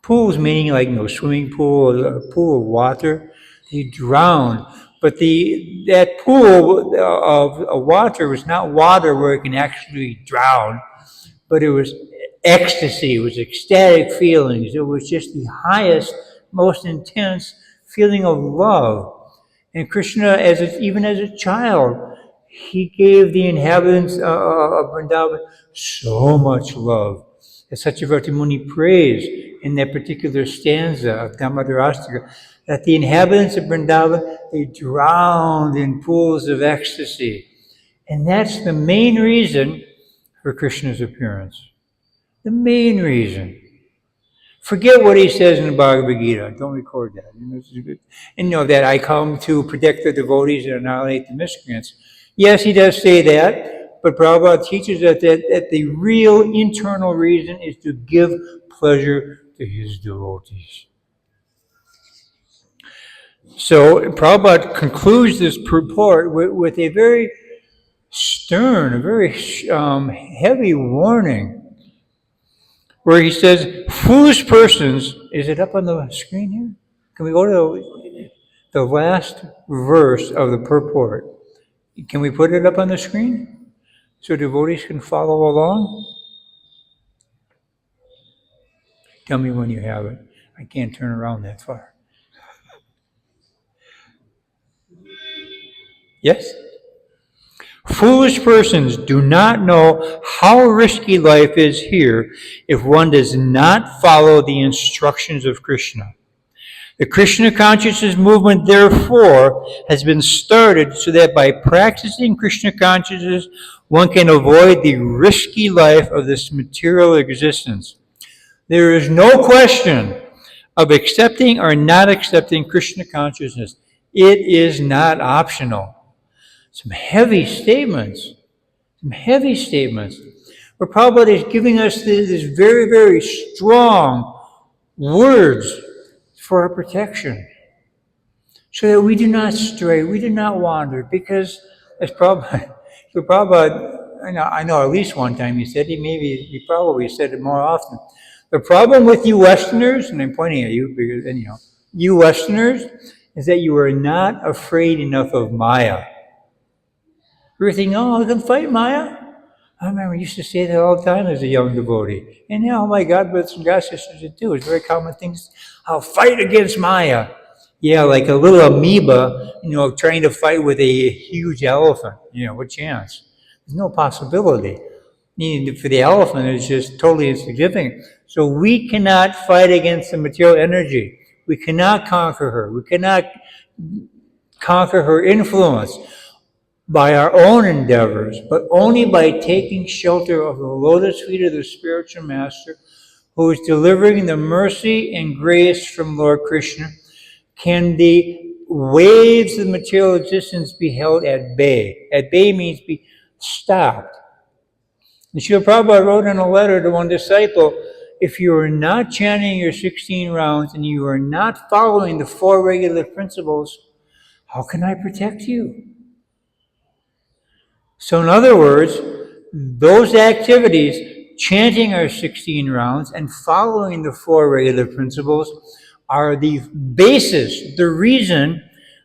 Pools meaning like swimming pool, a pool of water. He drowned. But that pool of water was not water where it can actually drown, but it was ecstasy. It was ecstatic feelings. It was just the highest, most intense feeling of love. And Krishna, even as a child, he gave the inhabitants of Vrindavan so much love. As Satyavrata Muni prays in that particular stanza of Damodarastika, that the inhabitants of Vrindavan, they drowned in pools of ecstasy. And that's the main reason for Krishna's appearance. The main reason. Forget what he says in the Bhagavad Gita. Don't record that. And know that I come to protect the devotees and annihilate the miscreants. Yes, he does say that, but Prabhupada teaches us that the real internal reason is to give pleasure to his devotees. So Prabhupada concludes this purport with a very stern, a very heavy warning, where he says, foolish persons, is it up on the screen here? Can we go to the last verse of the purport? Can we put it up on the screen so devotees can follow along? Tell me when you have it. I can't turn around that far. Yes? Foolish persons do not know how risky life is here if one does not follow the instructions of Krishna. The Krishna consciousness movement, therefore, has been started so that by practicing Krishna consciousness, one can avoid the risky life of this material existence. There is no question of accepting or not accepting Krishna consciousness. It is not optional. Some heavy statements. Where Prabhupada is giving us this very, very strong words for our protection, so that we do not stray, we do not wander. Because as Prabhupada, I know at least one time he said, he probably said it more often. The problem with you Westerners, and I'm pointing at you because you Westerners, is that you are not afraid enough of Maya. You're thinking, oh, I can fight Maya? I remember I used to say that all the time as a young devotee. And now, my God brothers and God sisters do. It's very common things. I'll fight against Maya. Yeah, like a little amoeba, trying to fight with a huge elephant. What chance? There's no possibility. For the elephant, it's just totally insignificant. So we cannot fight against the material energy. We cannot conquer her. We cannot conquer her influence by our own endeavors, but only by taking shelter of the lotus feet of the spiritual master, who is delivering the mercy and grace from Lord Krishna, can the waves of material existence be held at bay. At bay means be stopped. And Srila Prabhupada wrote in a letter to one disciple, if you are not chanting your 16 rounds and you are not following the 4 regular principles, how can I protect you? So in other words, those activities, chanting our 16 rounds and following the 4 regular principles, are the basis, the reason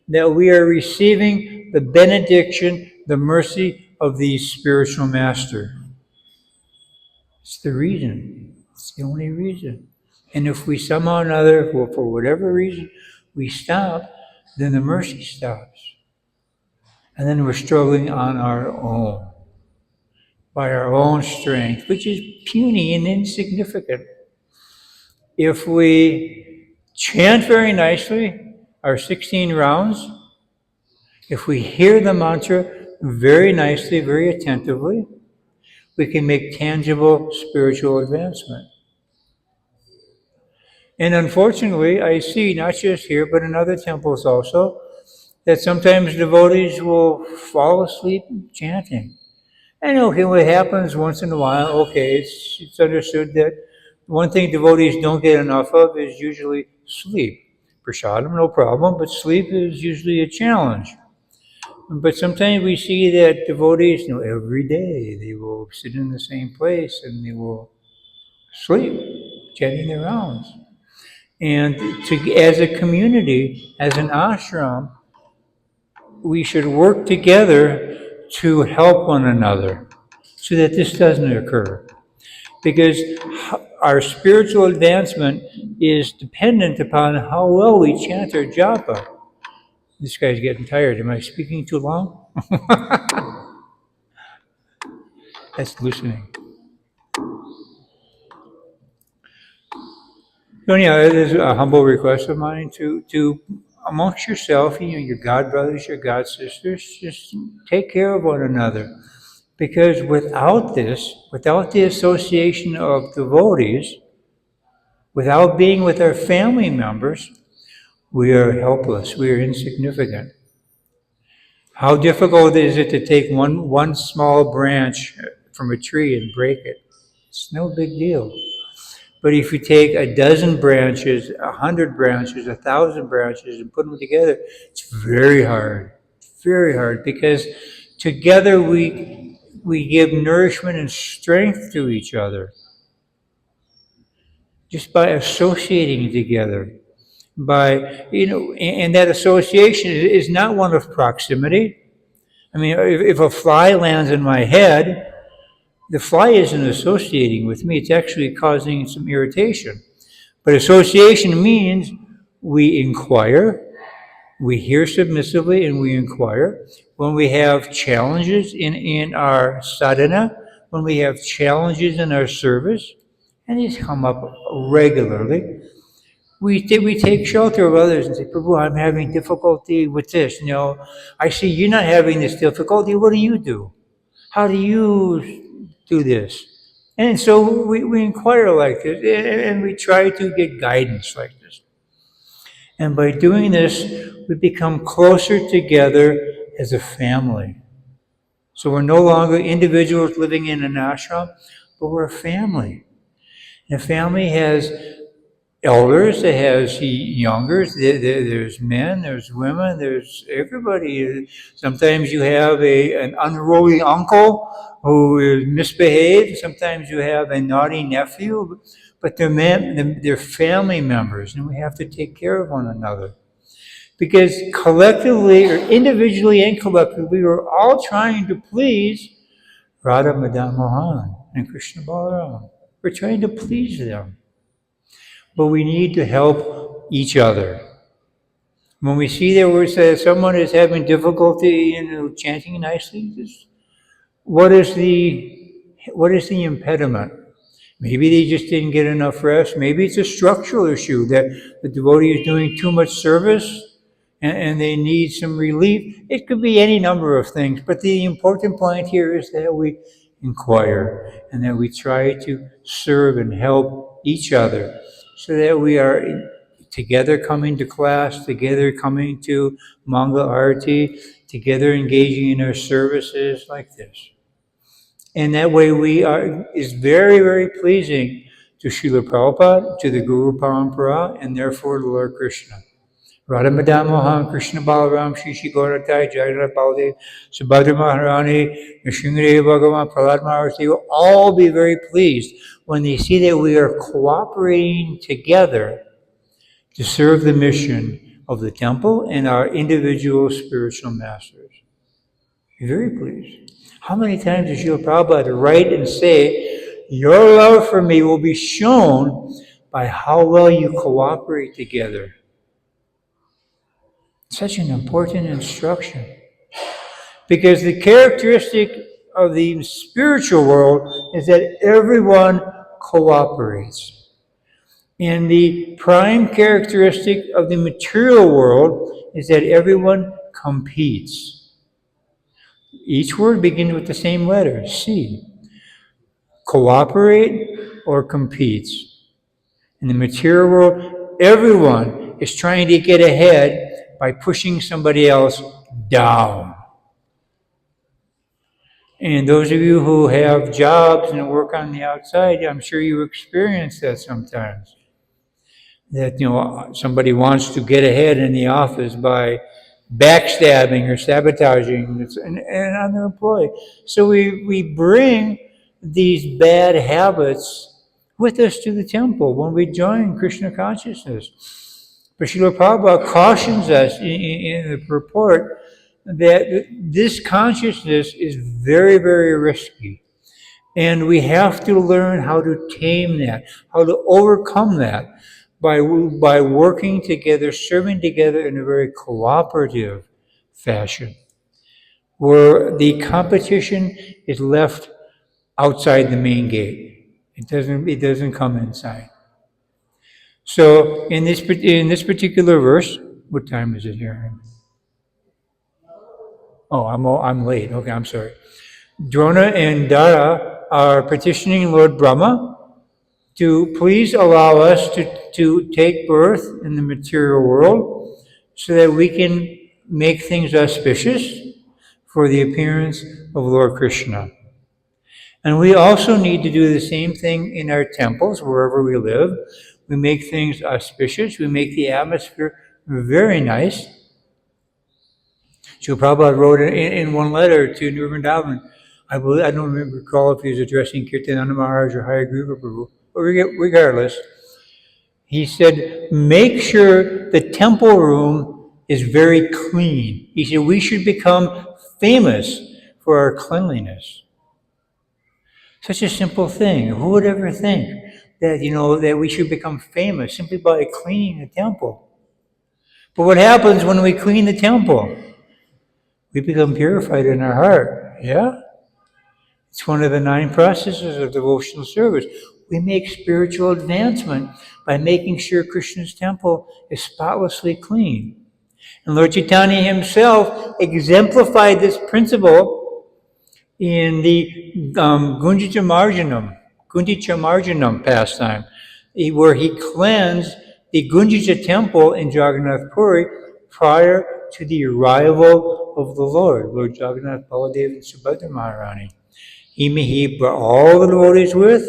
that we are receiving the benediction, the mercy of the spiritual master. It's the reason. It's the only reason. And if we somehow or another, for whatever reason, we stop, then the mercy stops. And then we're struggling on our own, by our own strength, which is puny and insignificant. If we chant very nicely, our 16 rounds, if we hear the mantra very nicely, very attentively, we can make tangible spiritual advancement. And unfortunately, I see, not just here, but in other temples also, that sometimes devotees will fall asleep chanting. And okay, what happens once in a while, okay, it's understood that one thing devotees don't get enough of is usually sleep. Prasadam, no problem, but sleep is usually a challenge. But sometimes we see that devotees, every day they will sit in the same place and they will sleep, chanting their rounds. And as a community, as an ashram, we should work together to help one another so that this doesn't occur. Because our spiritual advancement is dependent upon how well we chant our japa. This guy's getting tired. Am I speaking too long? That's loosening. So anyhow, it is a humble request of mine to amongst yourself, your God brothers, your God sisters, just take care of one another. Because without this, without the association of devotees, without being with our family members, we are helpless, we are insignificant. How difficult is it to take one small branch from a tree and break it? It's no big deal. But if you take a dozen branches, 100 branches, 1,000 branches, and put them together, it's very hard. Very hard, because together we give nourishment and strength to each other. Just by associating together. And that association is not one of proximity. I mean, if a fly lands in my head, the fly isn't associating with me, it's actually causing some irritation. But association means we inquire, we hear submissively, and we inquire. When we have challenges in our sadhana, when we have challenges in our service, and these come up regularly, we take shelter of others and say, Prabhu, I'm having difficulty with this. I see you're not having this difficulty. What do? How do you do this? And so we inquire like this, and we try to get guidance like this. And by doing this, we become closer together as a family. So we're no longer individuals living in an ashram, but we're a family. And a family has elders, it has youngers, there's men, there's women, there's everybody. Sometimes you have an unruly uncle who is misbehaved. Sometimes you have a naughty nephew, but they're family members, and we have to take care of one another. Because collectively, or individually and collectively, we're all trying to please Radha Madan Mohan and Krishna Balaram. We're trying to please them. But we need to help each other. When we see that someone is having difficulty in chanting nicely, what is the impediment? Maybe they just didn't get enough rest. Maybe it's a structural issue that the devotee is doing too much service and they need some relief. It could be any number of things, but the important point here is that we inquire and that we try to serve and help each other so that we are together coming to class, together coming to Manga Aarti, together engaging in our services like this. And that way is very, very pleasing to Srila Prabhupada, to the Guru Parampara, and therefore to Lord Krishna. Radha Madan Mohan, Krishna Balaram, Shri Gaura, Jagannath Baladev, Subhadra Maharani, Nrsimhadev Bhagavan, Prahlad Maharaj, they will all be very pleased when they see that we are cooperating together to serve the mission of the temple and our individual spiritual masters. Very pleased. How many times does Srila Prabhupada write and say, your love for me will be shown by how well you cooperate together? Such an important instruction. Because the characteristic of the spiritual world is that everyone cooperates. And the prime characteristic of the material world is that everyone competes. Each word begins with the same letter, C. Cooperate or competes. In the material world, everyone is trying to get ahead by pushing somebody else down. And those of you who have jobs and work on the outside, I'm sure you experience that sometimes. That, somebody wants to get ahead in the office by backstabbing or sabotaging and on their employee. So we bring these bad habits with us to the temple when we join Krishna consciousness. But Srila Prabhupada cautions us in the purport that this consciousness is very, very risky. And we have to learn how to tame that, how to overcome that by working together, serving together in a very cooperative fashion, where the competition is left outside the main gate. It doesn't come inside. So in this particular verse, what time is it here? Oh, I'm late. Okay, I'm sorry. Drona and Dara are petitioning Lord Brahma to please allow us to take birth in the material world so that we can make things auspicious for the appearance of Lord Krishna. And we also need to do the same thing in our temples, wherever we live. We make things auspicious. We make the atmosphere very nice. Srila Prabhupada wrote in one letter to Nirvandavan, I don't recall if he was addressing Kirtans Maharaja or Hayagriva Prabhu, but regardless, he said, make sure the temple room is very clean. He said, we should become famous for our cleanliness. Such a simple thing. Who would ever think that, that we should become famous simply by cleaning the temple? But what happens when we clean the temple? We become purified in our heart. Yeah? It's one of the 9 processes of devotional service. We make spiritual advancement by making sure Krishna's temple is spotlessly clean. And Lord Chaitanya himself exemplified this principle in the Gundicha Marjanam pastime, where he cleansed the Gundicha temple in Jagannath Puri prior to the arrival of the Lord Jagannath, Baladev, and Subhadra Maharani. He brought all the devotees with,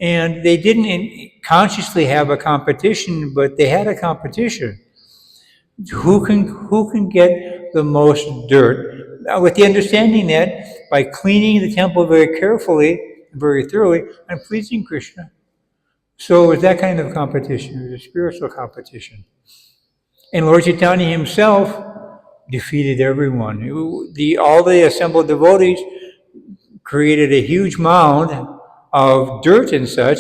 and they didn't consciously have a competition, but they had a competition. Who can get the most dirt? Now, with the understanding that by cleaning the temple very carefully, very thoroughly, I'm pleasing Krishna. So it was that kind of competition. It was a spiritual competition. And Lord Chaitanya himself defeated everyone. All the assembled devotees created a huge mound of dirt and such,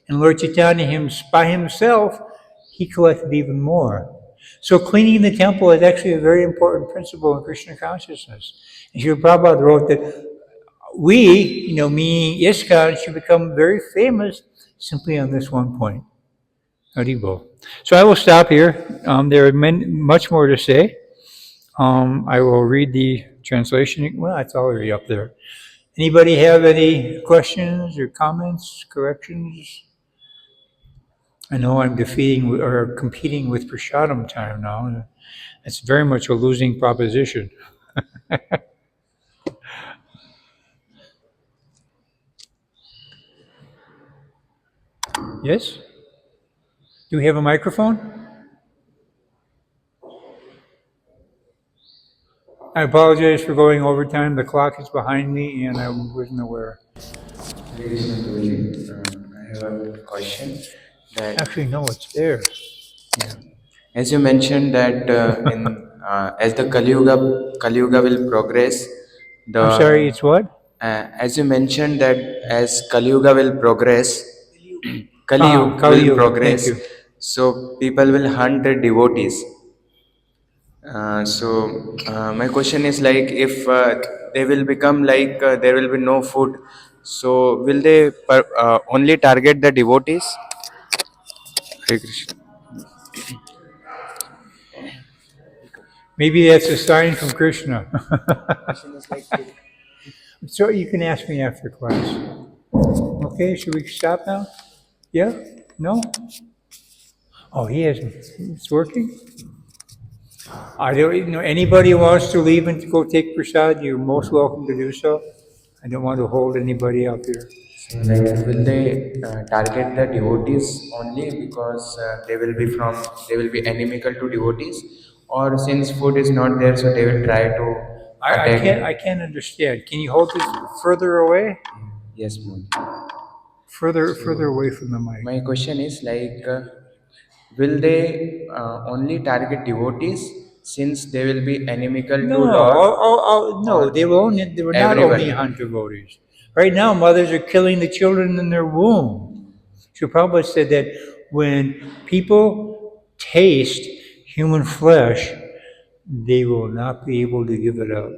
and Lord Chaitanya by himself, he collected even more. So cleaning the temple is actually a very important principle in Krishna consciousness. And Srila Prabhupada wrote that we, meaning Iskcon, should become very famous simply on this one point. Haribol. So I will stop here. There are much more to say. I will read the translation. Well, it's already up there. Anybody have any questions or comments, corrections? I know I'm competing with Prasadam time now. It's very much a losing proposition. Yes? Do we have a microphone? I apologize for going overtime. The clock is behind me and I wasn't aware. Hare Krishna, Prabhuji. I have a question. That Actually, no, it's there. yeah, as you mentioned that as the Kali Yuga will progress, I'm sorry, the it's what? as you mentioned that as Kali Yuga will progress, Kali Yuga Kali will Yuga. Thank progress, you. so people will hunt the devotees. My question is like if they will become like there will be no food, so will they only target the devotees? Hare Krishna. Maybe that's a sign from Krishna. Question is like So you can ask me after class. Okay, should we stop now? Yeah? No? Oh, he hasn't. It's working? I don't know. Anybody who wants to leave and go take prasad, you're most welcome to do so. I don't want to hold anybody up here. like will they target the devotees only because they will be inimical to devotees, or since food is not there, so they will try to attack? I can't understand. Can you hold this further away? Yes, Moon. Further away from the mic. My question is like, will they only target devotees since they will be inimical to No, Lord, no. They were not only everyone? hunt devotees. Right now, mothers are killing the children in their womb. Srila Prabhupada said that when people taste human flesh, they will not be able to give it up.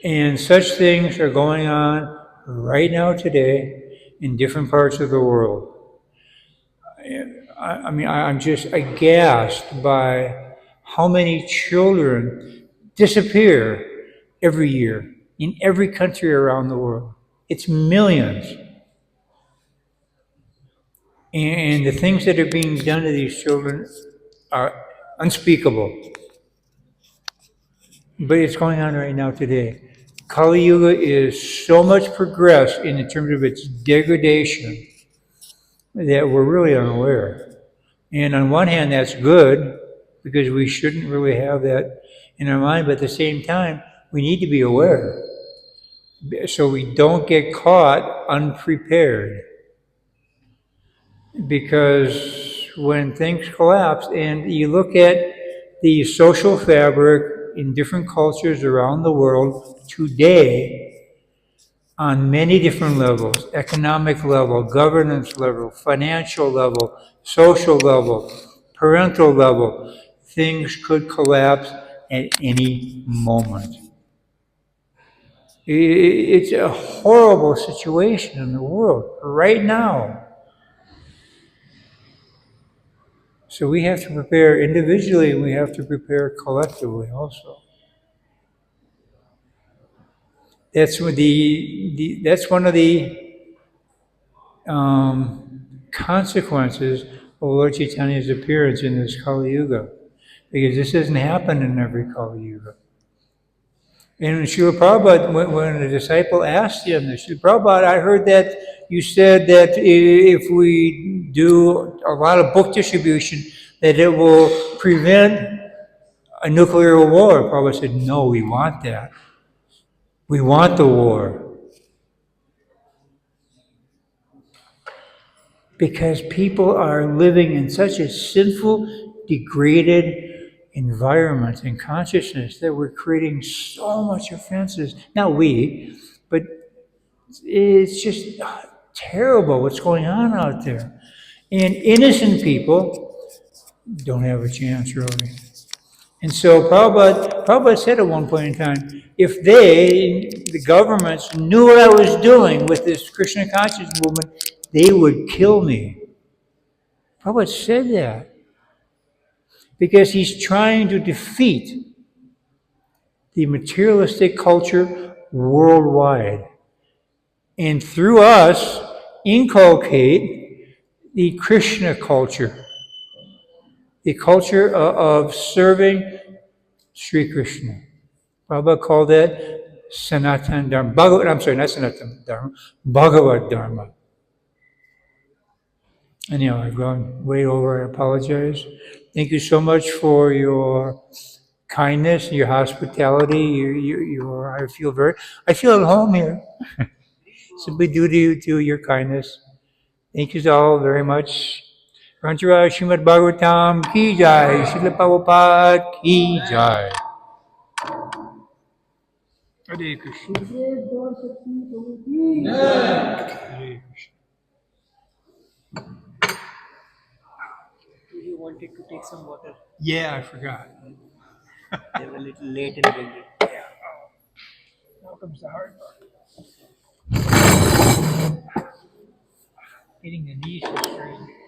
And such things are going on right now today in different parts of the world. I'm just aghast by how many children disappear every year in every country around the world. It's millions. And the things that are being done to these children are unspeakable. But it's going on right now today. Kali Yuga is so much progressed in terms of its degradation that we're really unaware. And on one hand, that's good because we shouldn't really have that in our mind, but at the same time, we need to be aware so we don't get caught unprepared. Because when things collapse, and you look at the social fabric in different cultures around the world today, on many different levels, economic level, governance level, financial level, social level, parental level, things could collapse at any moment. It's a horrible situation in the world right now. So we have to prepare individually, and we have to prepare collectively also. That's one of the consequences of Lord Chaitanya's appearance in this Kali Yuga, because this doesn't happen in every Kali Yuga. And Srila Prabhupada, when a disciple asked him, Srila Prabhupada, I heard that you said that if we do a lot of book distribution, that it will prevent a nuclear war. Prabhupada said, no, we want that. We want the war. because people are living in such a sinful, degraded environment and consciousness that we're creating so much offenses. Not we, but it's just terrible what's going on out there. And innocent people don't have a chance, really. And so Prabhupada said at one point in time, if the governments, knew what I was doing with this Krishna consciousness movement, they would kill me. Prabhupada said that because he's trying to defeat the materialistic culture worldwide. And through us, inculcate the Krishna culture, the culture of serving Sri Krishna. Prabhupada called that Sanatan Dharma. I'm sorry, not Sanatan Dharma, Bhagavad Dharma. Anyhow, I've gone way over. I apologize. Thank you so much for your kindness, your hospitality. I feel at home here. Simply due to your kindness. Thank you all very much. Ranchara Srimad Bhagavatam ki jai. Srila Prabhupada ki jai. Hare Krishna. Hare Krishna. You wanted to take some water. Yeah, I forgot. They were a little late in bringing. Now comes the hard part. Getting the knees straight.